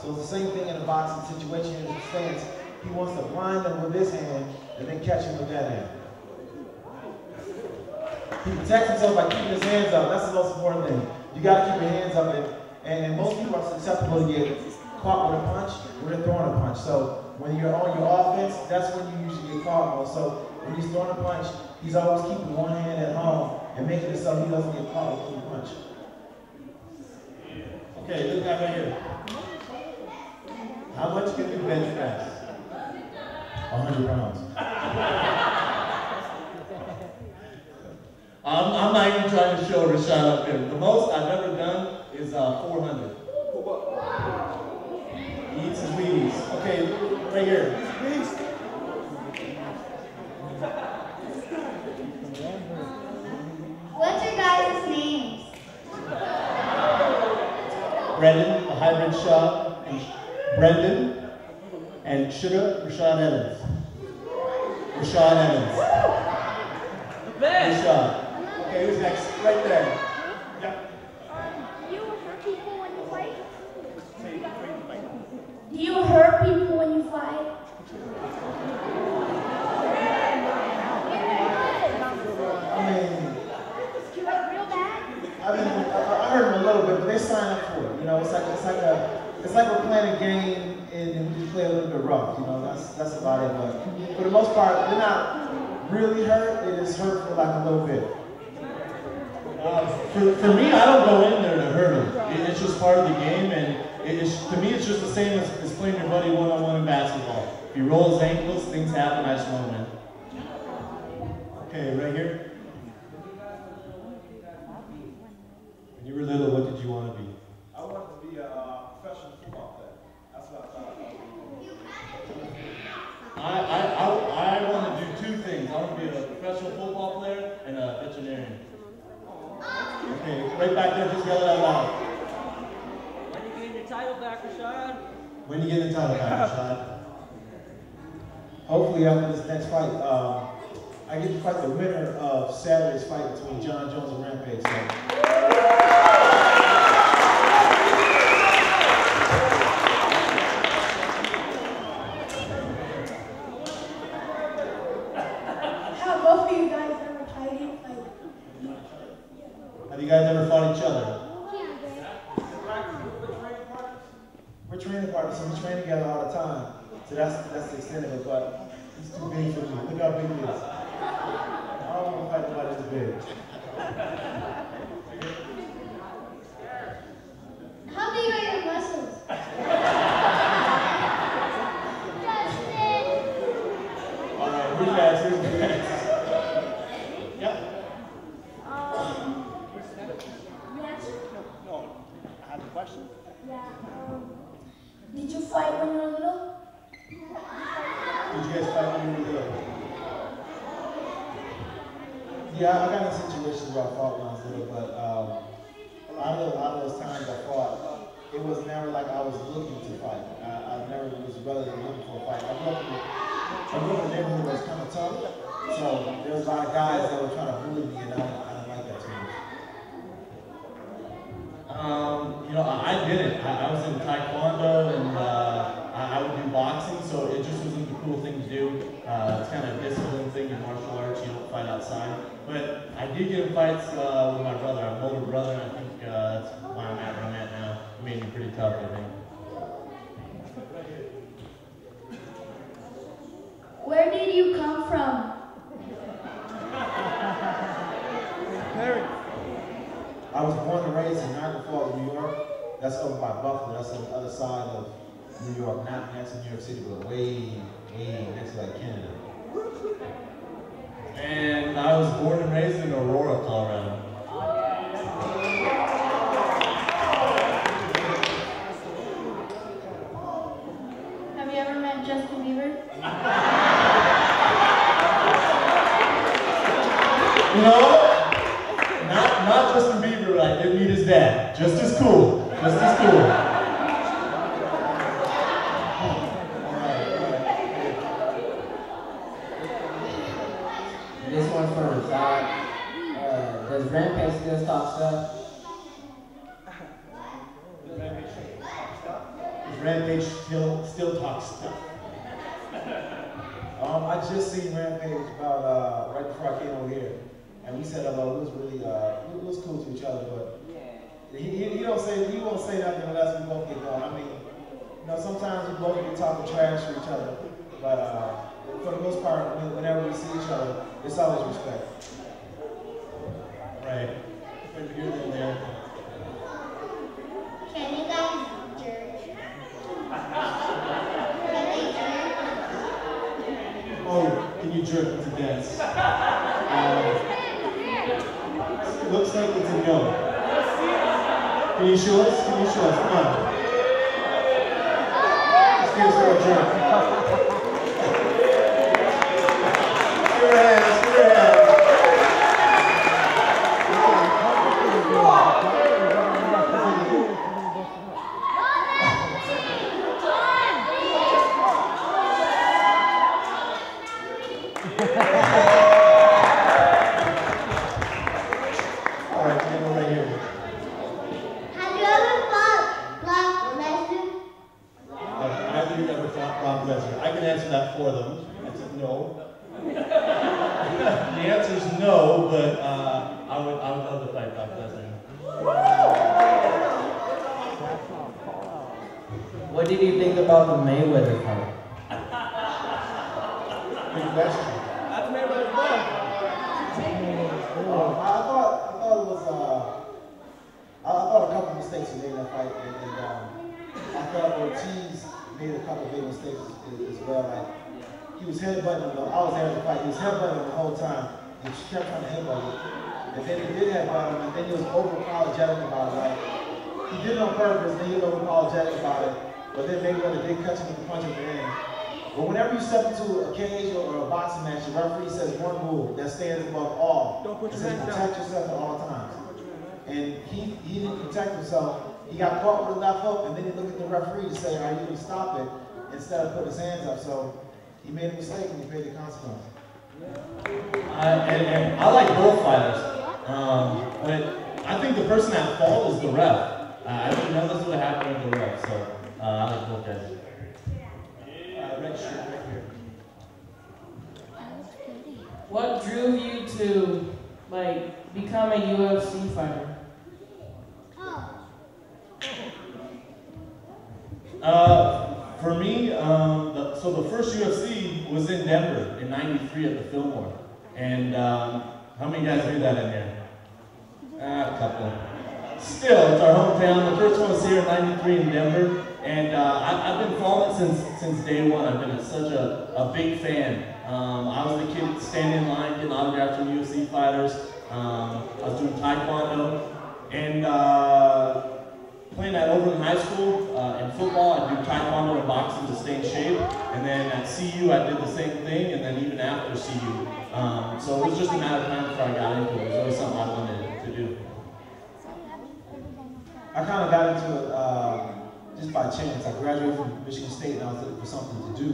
So it's the same thing in a boxing situation in his stance. He wants to blind him with this hand and then catch him with that hand. He protects himself by keeping his hands up. That's the most important thing. You got to keep your hands up, and most people are susceptible to get caught with a punch when they're throwing a punch. So when you're on your offense, that's when you usually get caught. So when he's throwing a punch, he's always keeping one hand at home and making it so he doesn't get caught with a punch. Okay, this guy right here. How much can you bench press? 100 pounds. I'm not even trying to show Rashad up here. The most I've ever done is 400. He eats his Wheaties. Okay, right here. What's your guys' names? Brendan, a hybrid Schaub, and Brendan, and Sugar, Rashad Evans. Rashad Evans. The best! Rashad. Okay, who's next? Right there. Yep. Do you hurt people when you fight? Do you hurt people when you fight? I mean, Like real bad? I heard them a little bit, but they sign up for it. You know, it's like we're playing a game and we play a little bit rough. You know, that's about it. But for the most part, they're not really hurt. It is hurt for like a little bit. For me, I don't go in there to hurt him. It's just part of the game, and to me, it's just the same as playing your buddy one-on-one in basketball. If he rolls ankles, things happen. I just want to win. Okay, right here. When you were little, what did you want to be? I wanted to be a professional football player. That's what I thought I I want to do two things. I want to be a professional football player and a veterinarian. Okay, right back there, just yell it out loud. When you getting your title back, Rashad? When you get the title back, Rashad? Hopefully after this next fight, I get to fight the winner of Saturday's fight between John Jones and Rampage. Have both of you guys ever tried it? Have you guys ever fought each other? We're training partners, so we train together all the time. So that's the extent of it, but he's too big for me. Look how big he is. I don't want to fight nobody this big. How big are your muscles? All right, who's next? Who's next? Yep. No, I have a question. yeah. Did you fight when you were little? Did you guys fight when you were little? Yeah, I got in situations where I fought when I was little, but a lot of those times I fought, it was never like I was looking to fight. I never was really looking for a fight. I grew up in a neighborhood that was kind of tough, so there was a lot of guys that were trying to bully me, and I didn't like that too much. You know, I didn't. I was in Taekwondo and I would do boxing, so it just wasn't the cool thing to do. It's kind of a discipline thing in martial arts. You don't fight outside. But I did get in fights with my brother. I have an older brother, and I think that's why I'm at where I'm at now. It made me pretty tough, I think. Where did you come from? I was born and raised in Niagara Falls, New York. That's over by Buffalo. That's on the other side of New York, not next to New York City, but way next to like Canada. And I was born and raised in Aurora, Colorado. Have you ever met Justin Bieber? You know, not Justin Bieber, but I did meet his dad. Just as cool. Just as cool. This one first. Does Rampage still talk stuff? If Rampage still talks stuff. I just seen Rampage about right before I came over here, and we said hello. It was really it was cool to each other, but he won't say nothing unless we both get going. I mean, you know, sometimes we both get talking trash to each other, but for the most part, whenever we see each other, it's always respect. Right. Right here, then there. Can you guys jerk? Can they jerk? Oh, can you jerk to dance? Looks like it's a no. Can you show us? Can you show us? Come on. Let's give us a jerk. Give her a hand. Let's give her a hand. For them. I said no. The answer is no, but I would love to fight Brock Lesnar. What did you think about the Mayweather fight? Good question. That's Mayweather's boy. I thought it was I thought a couple mistakes were made in that fight, and I thought Ortiz made a couple big mistakes as well. Like, he was headbutting him. I was there at the fight. He was headbutting him the whole time. He kept trying to headbutt him. And then he did headbutt him, and then he was over-apologetic about it. Like, he did it on purpose, then he was over-apologetic about it. But then Mayweather did catch him with the punch at the end. But whenever you step into a cage or a boxing match, the referee says one rule that stands above all. Don't put it your says hands protect down. yourself at all times. And he didn't protect himself. He got caught with a left hook, and then he looked at the referee to say, are you going to stop it? Instead of putting his hands up. So he made a mistake and he paid the consequence. And I like both fighters. But I think the person at fault is the ref. I didn't know this would happen with the ref, so I like both guys. Red shirt right here. What drew you to become a UFC fighter? For me, so the first UFC was in Denver in '93 at the Fillmore. And how many guys knew that in here? A couple. Still, it's our hometown. The first one was here in '93 in Denver. And I've been following it since day one. I've been such a big fan. I was the kid standing in line getting autographs from UFC fighters. I was doing Taekwondo. And playing at Overland High School in football, I do Taekwondo and boxing to stay in shape. And then at CU, I did the same thing. And then even after CU. So it was just a matter of time before I got into it. It was always something I wanted to do. I kind of got into it just by chance. I graduated from Michigan State and I was looking for something to do.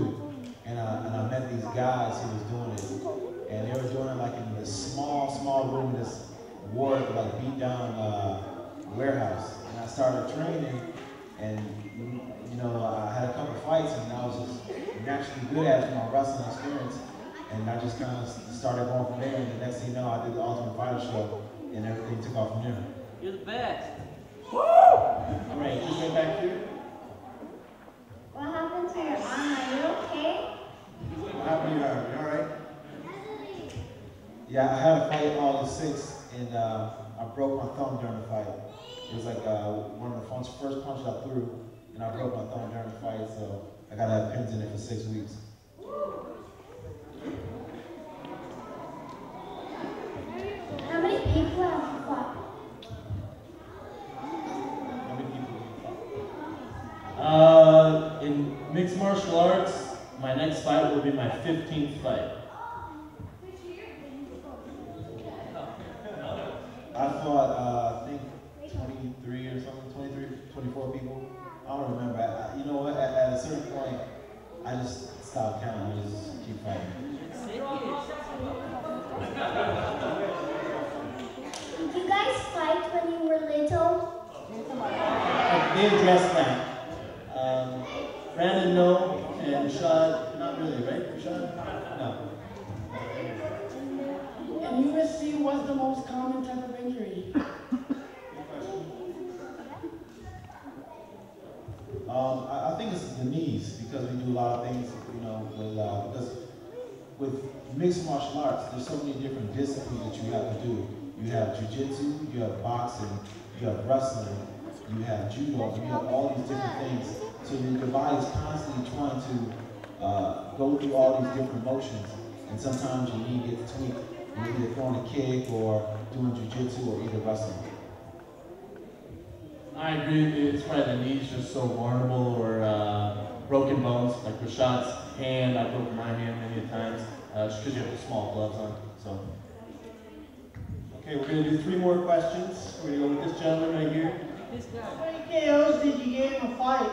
And I met these guys who was doing it. And they were doing it like in this small room in this ward, like beat down warehouse. And I started training and you know, I had a couple fights and I was just naturally good at it from my wrestling experience. And I just kind of started going from there. And the next thing you know, I did the Ultimate Fighter show and everything took off from there. You're the best. Woo! All right, just right back here. What happened to your arm? Are you okay? What happened to your arm? You all right? Yeah, I had a fight August 6th, and I broke my thumb during the fight. It was like one of the first punches I threw, and I broke my thumb during the fight, so I got to have pins in it for 6 weeks. How many people have you fought? How many people have you fought? In mixed martial arts, my next fight will be my 15th fight. I fought, I think, 23 or something, 24 people. I don't remember. You know what? At a certain point, I just stopped counting. I just keep fighting. Did you guys fight when you were little? They addressed that. Brandon, no. And Rashad, not really, right? Rashad? No. In USC, what's the most common type of injury? I think it's the knees because we do a lot of things, you know, because with mixed martial arts, there's so many different disciplines that you have to do. You have jiu-jitsu, you have boxing, you have wrestling, you have judo, you have all these different things. So your body's constantly trying to go through all these different motions. And sometimes your knee gets tweaked. You're either throwing a kick or doing jiu-jitsu or either wrestling. I agree. It's probably the knees just so vulnerable, or broken bones, like Rashad's hand. I broke my hand many times just because you have the small gloves on. So. Okay, we're going to do 3 more questions. We're going to go with this gentleman right here. This guy. How many KOs did you get in a fight?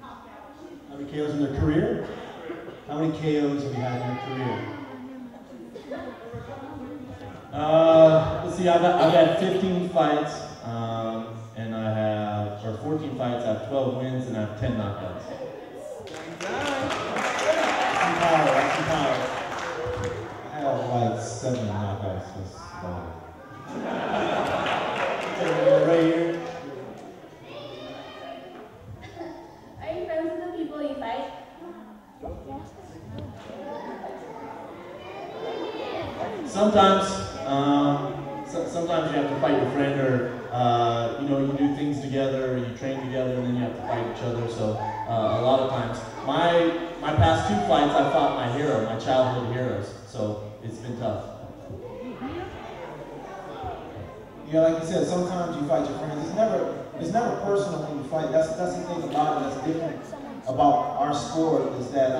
How many KOs in their career? How many KOs have you had in your career? Let's see, I've had 15 fights, and I have, or 14 fights, I have 12 wins, and I have 10 knockouts. That's some power. I have like 7 knockouts. That's about it. Right here. Are you friends with the people you fight? Sometimes, sometimes you have to fight your friend, or you know, you do things together, or you train together, and then you have to fight each other. So a lot of times, my past 2 fights, I fought my hero, my childhood heroes. So it's been tough. Yeah, like you said, sometimes you fight your friends. It's never personal when you fight. That's the thing about it that's different about our sport is that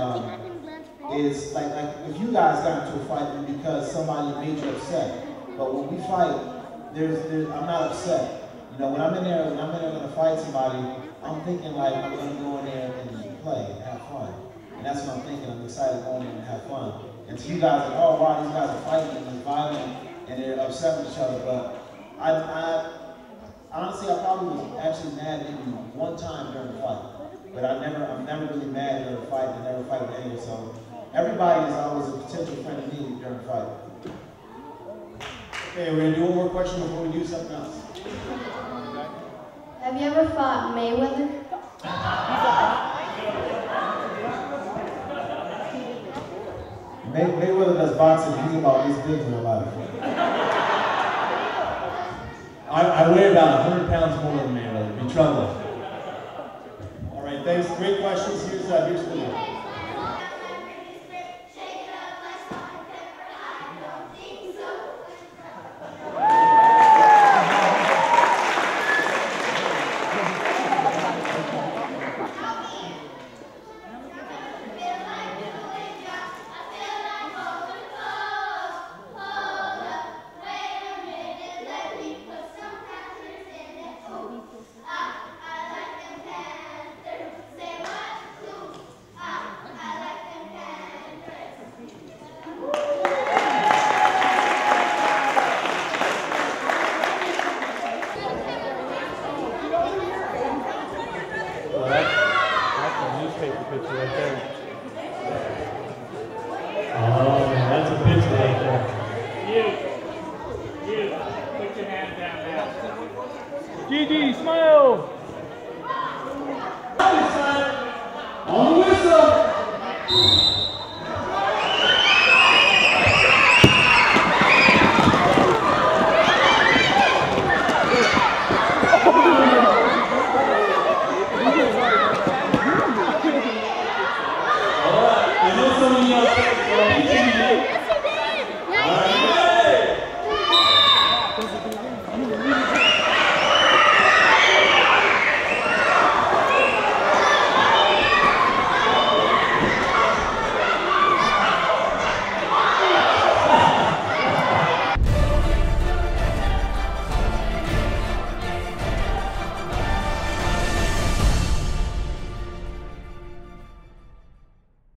is like if you guys got into a fight because somebody made you upset. But when we fight, I'm not upset. You know, when I'm in there gonna fight somebody, I'm thinking like I'm gonna go in there and play and have fun. And that's what I'm thinking. I'm excited to go in there and have fun. And so you guys are like, oh wow, these guys are fighting and they're violent and they're upset with each other. But I honestly, I probably was actually mad maybe one time during the fight. But I'm never really mad during the fight. I never fight with anger. So everybody is always a potential friend of me during the fight. Okay, we're going to do one more question before we do something else. Have you ever fought Mayweather? Mayweather does boxing. He's about this big in real life. I weigh about 100 pounds more than Mayweather. Be trouble. All right, thanks. Great questions. Here's the deal. GG, smile!